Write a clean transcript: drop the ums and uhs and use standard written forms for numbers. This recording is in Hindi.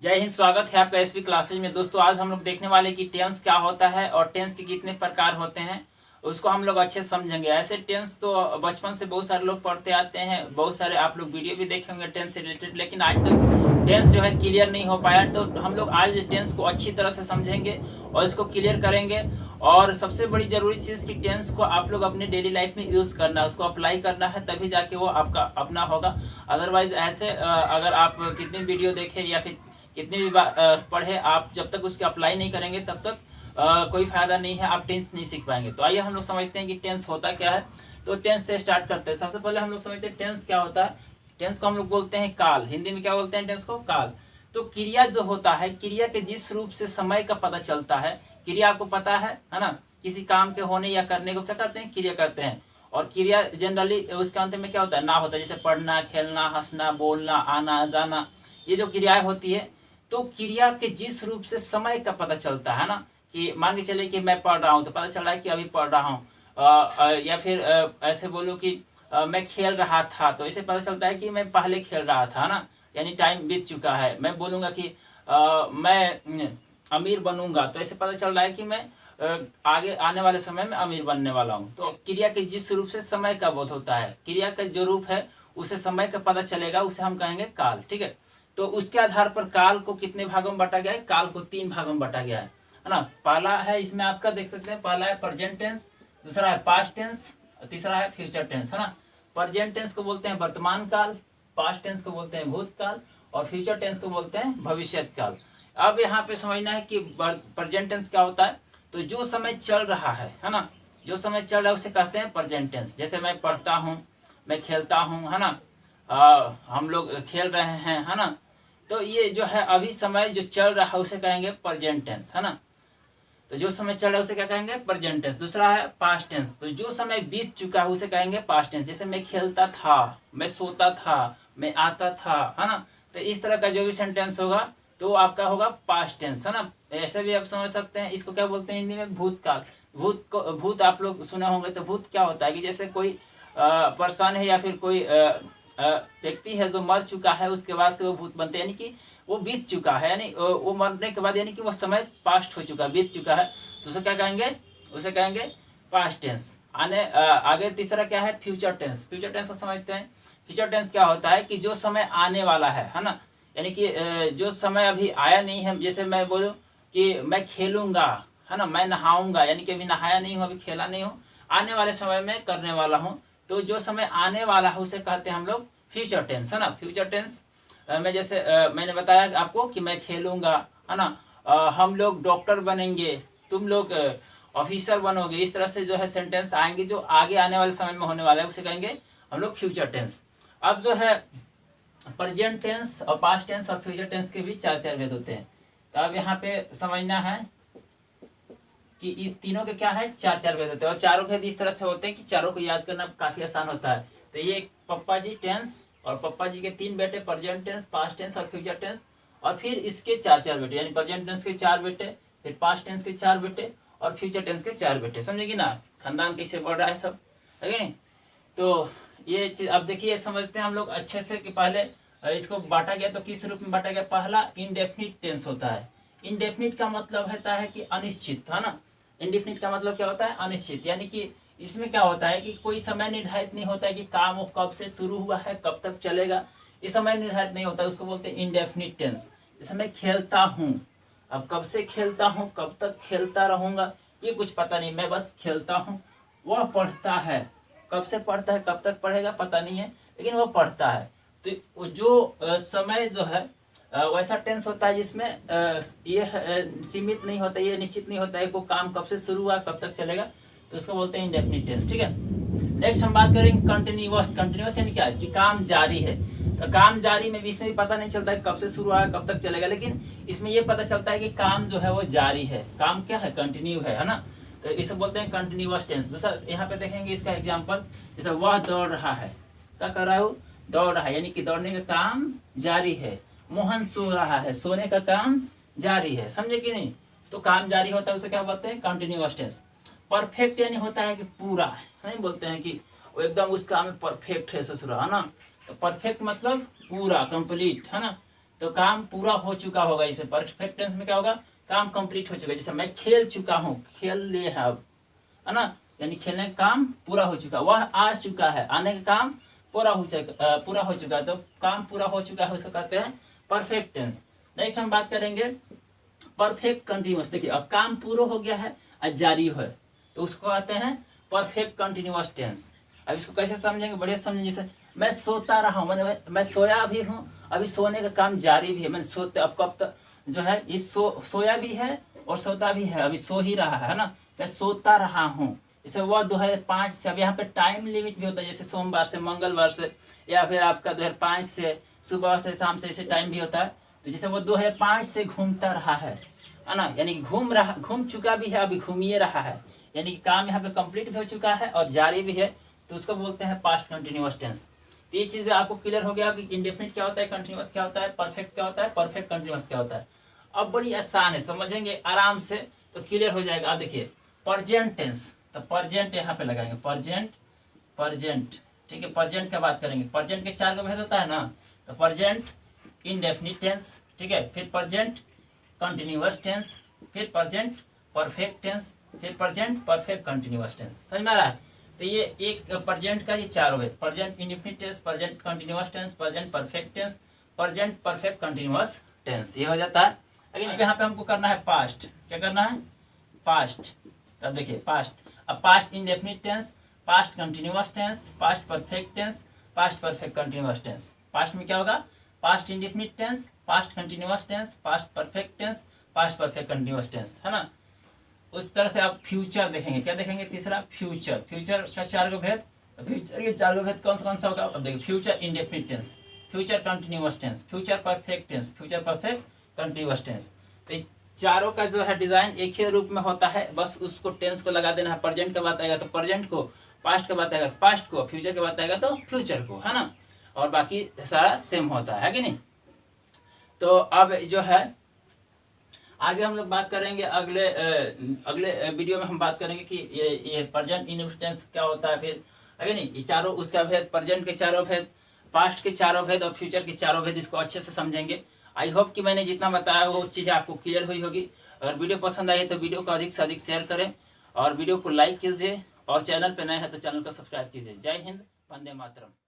जय हिंद। स्वागत है आपका एसपी क्लासेज में। दोस्तों आज हम लोग देखने वाले कि टेंस क्या होता है और टेंस के कितने प्रकार होते हैं उसको हम लोग अच्छे से समझेंगे। ऐसे टेंस तो बचपन से बहुत सारे लोग पढ़ते आते हैं, बहुत सारे आप लोग वीडियो भी देखे होंगे टेंस से रिलेटेड, लेकिन आज तक टेंस जो है क्लियर नहीं हो पाया। तो हम लोग आज टेंस को अच्छी तरह से समझेंगे और इसको क्लियर करेंगे। और सबसे बड़ी जरूरी चीज़ कि टेंस को आप लोग अपने डेली लाइफ में यूज़ करना है, उसको अप्लाई करना है, तभी जाके वो आपका अपना होगा। अदरवाइज ऐसे अगर आप कितनी वीडियो देखें या फिर कितनी भी पढ़े, आप जब तक उसके अप्लाई नहीं करेंगे तब तक कोई फायदा नहीं है, आप टेंस नहीं सीख पाएंगे। तो आइए हम लोग समझते हैं कि टेंस होता क्या है। तो टेंस से स्टार्ट करते हैं। सबसे पहले हम लोग समझते हैं टेंस क्या होता है। टेंस को हम लोग बोलते हैं काल। हिंदी में क्या बोलते हैं टेंस को? काल। तो क्रिया जो होता है, क्रिया के जिस रूप से समय का पता चलता है, क्रिया आपको पता है ना, किसी काम के होने या करने को क्या कहते हैं? क्रिया कहते हैं। और क्रिया जनरली उसके अंत में क्या होता है? ना होता है। जैसे पढ़ना, खेलना, हंसना, बोलना, आना जाना, ये जो क्रियाएं होती है। तो क्रिया के जिस रूप से समय का पता चलता है ना, कि मान के चले कि मैं पढ़ रहा हूँ तो पता चल रहा है कि अभी पढ़ रहा हूँ, या फिर ऐसे बोलो कि मैं खेल रहा था, तो इसे पता चलता है कि मैं पहले खेल रहा था ना, यानी टाइम बीत चुका है। मैं बोलूँगा कि मैं अमीर बनूंगा, तो ऐसे पता चल रहा है कि मैं आगे आने वाले समय में अमीर बनने वाला हूँ। तो क्रिया के जिस रूप से समय का बोध होता है, क्रिया का जो रूप है उसे समय का पता चलेगा, उसे हम कहेंगे काल। ठीक है। तो उसके आधार पर काल को कितने भागों में बांटा गया है? काल को 3 भागों में बांटा गया है ना। पहला है, इसमें आपका देख सकते हैं, पहला है प्रेजेंट टेंस, दूसरा है पास्ट टेंस, तीसरा है फ्यूचर टेंस, है ना। प्रेजेंट टेंस को बोलते हैं वर्तमान काल, पास्ट टेंस को बोलते हैं भूतकाल, और फ्यूचर टेंस को बोलते हैं भविष्यत काल। अब यहाँ पे समझना है कि प्रेजेंट टेंस क्या होता है। तो जो समय चल रहा है ना, जो समय चल रहा है उसे कहते हैं प्रेजेंट टेंस। जैसे मैं पढ़ता हूँ, मैं खेलता हूँ, है ना, हम लोग खेल रहे हैं, है ना। तो ये जो है अभी समय जो चल रहा है उसे कहेंगे प्रेजेंट टेंस, है ना। तो जो समय चल रहा है उसे क्या कहेंगे? Present tense. दूसरा है पास्ट टेंस। तो जो समय बीत चुका है उसे कहेंगे पास्ट टेंस। जैसे मैं खेलता था, मैं सोता था, मैं आता था, है ना। तो इस तरह का जो भी सेंटेंस होगा तो आपका होगा पास्ट टेंस, है ना। ऐसे भी आप समझ सकते हैं। इसको क्या बोलते हैं हिंदी में? भूतकाल। भूत आप लोग सुने होंगे। तो भूत क्या होता है कि जैसे कोई पर्सन है या फिर कोई व्यक्ति है जो मर चुका है, उसके बाद से वो भूत बनते हैं, यानी कि वो बीत चुका है, यानी वो मरने के बाद, यानी कि वो समय पास्ट हो चुका, बीत चुका है, तो उसे क्या कहेंगे? उसे कहेंगे पास्ट टेंस। आगे तीसरा क्या है? Future tense. फ्यूचर टेंस को समझते हैं। फ्यूचर टेंस क्या होता है कि जो समय आने वाला है ना, यानी कि जो समय अभी आया नहीं है। जैसे मैं बोलूँ कि मैं खेलूंगा, है ना, मैं नहाऊंगा, यानी कि अभी नहाया नहीं हूँ, अभी खेला नहीं हूँ, आने वाले समय में करने वाला हूँ। तो जो समय आने वाला है उसे कहते हैं हम लोग फ्यूचर टेंस, है ना। फ्यूचर टेंस में जैसे मैंने बताया आपको कि मैं खेलूंगा, है ना, हम लोग डॉक्टर बनेंगे, तुम लोग ऑफिसर बनोगे, इस तरह से जो है सेंटेंस आएंगे जो आगे आने वाले समय में होने वाला है, उसे कहेंगे हम लोग फ्यूचर टेंस। अब जो है प्रेजेंट टेंस और पास्ट टेंस और फ्यूचर टेंस के भी 4 भेद होते हैं। तो अब यहाँ पे समझना है कि इन तीनों के क्या है? 4 भेद होते हैं। और चारों भेद इस तरह से होते हैं कि चारों को याद करना काफी आसान होता है। तो ये पप्पा जी टेंस, और पप्पा जी के 3 बेटे, प्रेजेंट टेंस, पास्ट टेंस और फ्यूचर टेंस, और फिर इसके 4 बेटे, यानी प्रेजेंट टेंस के 4 बेटे, फिर पास्ट टेंस के 4 बेटे, और फ्यूचर टेंस के 4 बेटे। समझेगी ना खानदान कैसे बढ़ रहा है सब, है नहीं। तो ये चीज अब देखिए, समझते हैं हम लोग अच्छे से कि पहले इसको बांटा गया तो किस रूप में बांटा गया। पहला इंडेफिनिट टेंस होता है। इंडेफिनिट का मतलब होता है कि अनिश्चित, है ना। इंडेफिनिट का मतलब क्या होता है? अनिश्चित। यानी कि इसमें क्या होता है कि कोई समय निर्धारित नहीं होता है कि काम वो कब से शुरू हुआ है, कब तक चलेगा, ये समय निर्धारित नहीं होता है, उसको बोलते हैं इंडेफिनिट टेंस। जैसे मैं खेलता हूँ, अब कब से खेलता हूँ, कब तक खेलता रहूंगा, ये कुछ पता नहीं, मैं बस खेलता हूँ। वह पढ़ता है, कब से पढ़ता है, कब तक पढ़ेगा पता नहीं है, लेकिन वह पढ़ता है। तो जो समय जो है वैसा टेंस होता है जिसमें ये सीमित नहीं होता, ये निश्चित नहीं होता है को काम कब से शुरू हुआ, कब तक चलेगा, तो उसको बोलते हैं इंडेफिनिट टेंस। ठीक है। नेक्स्ट हम बात करेंगे कंटिन्यूअस। कंटिन्यूअस यानी क्या? कि काम जारी है। तो काम जारी में भी इसमें भी पता नहीं चलता है कब से शुरू हुआ, कब तक चलेगा, लेकिन इसमें ये पता चलता है कि काम जो है वो जारी है, काम क्या है? कंटिन्यू है ना। तो इसे बोलते हैं कंटिन्यूअस टेंस। दूसरा यहाँ पे देखेंगे इसका एग्जाम्पल, जैसे वह दौड़ रहा है, क्या कर रहा है? वो दौड़ रहा है, यानी कि दौड़ने का काम जारी है। मोहन सो रहा है, सोने का काम जारी है। समझे कि नहीं? तो काम जारी होता है उसे क्या बोलते हैं? Continuous tense. परफेक्ट यानी होता है कि पूरा, नहीं बोलते हैं कि वो एकदम उस काम में परफेक्ट है ससुरा, है ना। तो परफेक्ट मतलब पूरा, कंप्लीट, है ना। तो काम पूरा हो चुका होगा। इसमें परफेक्ट टेंस में क्या होगा, काम कंप्लीट हो चुका है। जैसे मैं खेल चुका हूँ, खेल लिए है अब, है ना, यानी खेलने का काम पूरा हो चुका, वह आ चुका है, आने का काम पूरा हो चुका है। तो काम पूरा हो चुका है उसको कहते हैं परफेक्ट टेंस। नेक्स्ट हम बात करेंगे परफेक्ट कंटिन्यूअस। देखिए अब काम पूरा हो गया है और जारी है, तो उसको कहते हैं परफेक्ट कंटिन्यूअस टेंस। अब इसको कैसे समझेंगे, बढ़िया समझेंगे। जैसे मैं सोता रहा हूँ, मैं सोया भी हूँ, अभी सोने का काम जारी भी है। मैंने सोते अब कब तक जो है इस सोया भी है और सोता भी है, अभी सो ही रहा है ना। मैं सोता रहा हूँ, जैसे वह 2005 से। अब यहाँ पे टाइम लिमिट भी होता है, जैसे सोमवार से मंगलवार से, या फिर आपका 2005 से सुबह से शाम से, ऐसे टाइम भी होता है। तो जैसे वो 2005 से घूमता रहा है ना, यानी कि घूम चुका भी है, अभी घूमिए रहा है, यानी कि काम यहाँ पे कंप्लीट भी हो चुका है और जारी भी है, तो उसको बोलते हैं पास्ट कंटिन्यूअस टेंस। तो ये चीज़ें आपको क्लियर हो गया कि इंडेफिनिट क्या होता है, कंटिन्यूअस क्या होता है, परफेक्ट क्या होता है, परफेक्ट कंटिन्यूअस क्या होता है। अब बड़ी आसान है, समझेंगे आराम से तो क्लियर हो जाएगा। अब देखिए परजेंट टेंस, तो परजेंट यहाँ पे लगाएंगे, परजेंट, ठीक है। परजेंट का बात करेंगे, परजेंट के 4 भेद होता है ना, तो परजेंट इंडेफिनिट टेंस, ठीक है, फिर परजेंट कंटिन्यूअस टेंस, फिर परजेंट परफेक्ट टेंस, फिर परजेंट परफेक्ट कंटिन्यूअस टेंस। समझ में आ रहा है। तो ये एक परजेंट का ये 4 है, present indefinite tense, present continuous tense, present perfect tense, present perfect continuous tense, ये हो जाता है। अगेन यहाँ पे हमको करना है पास्ट, क्या करना है, पास्ट। तब देखिए पास्ट, अब past indefinite tense, past continuous tense, past perfect tense, past perfect continuous tense. पास्ट में क्या होगा, past indefinite tense, past continuous tense, past perfect tense, past perfect continuous tense, है ना। उस तरह से आप फ्यूचर देखेंगे, क्या देखेंगे, तीसरा फ्यूचर। फ्यूचर का 4 भेद, फ्यूचर के 4 भेद कौन सा होगा, अब देखिए future indefinite tense, future continuous tense, future perfect tense, future perfect continuous tense. तो चारों का जो है डिजाइन एक ही रूप में होता है, बस उसको टेंस को लगा देना है। प्रेजेंट का बात आएगा तो प्रेजेंट को, पास्ट का बात आएगा तो पास्ट को, फ्यूचर का बात आएगा तो फ्यूचर को, है ना। और बाकी सारा सेम होता है कि नहीं। तो अब जो है आगे हम लोग बात करेंगे, अगले वीडियो में हम बात करेंगे कि ये प्रेजेंट इंडेफिनिट टेंस क्या होता है। फिर आगे नहीं, ये चारों उसका भेद, प्रेजेंट के 4 भेद, पास्ट के 4 भेद और फ्यूचर के 4 भेद, इसको अच्छे से समझेंगे। आई होप कि मैंने जितना बताया वो चीज़ें आपको क्लियर हुई होगी। अगर वीडियो पसंद आई है तो वीडियो को अधिक से अधिक शेयर करें और वीडियो को लाइक कीजिए, और चैनल पर नए हैं तो चैनल को सब्सक्राइब कीजिए। जय हिंद, वंदे मातरम।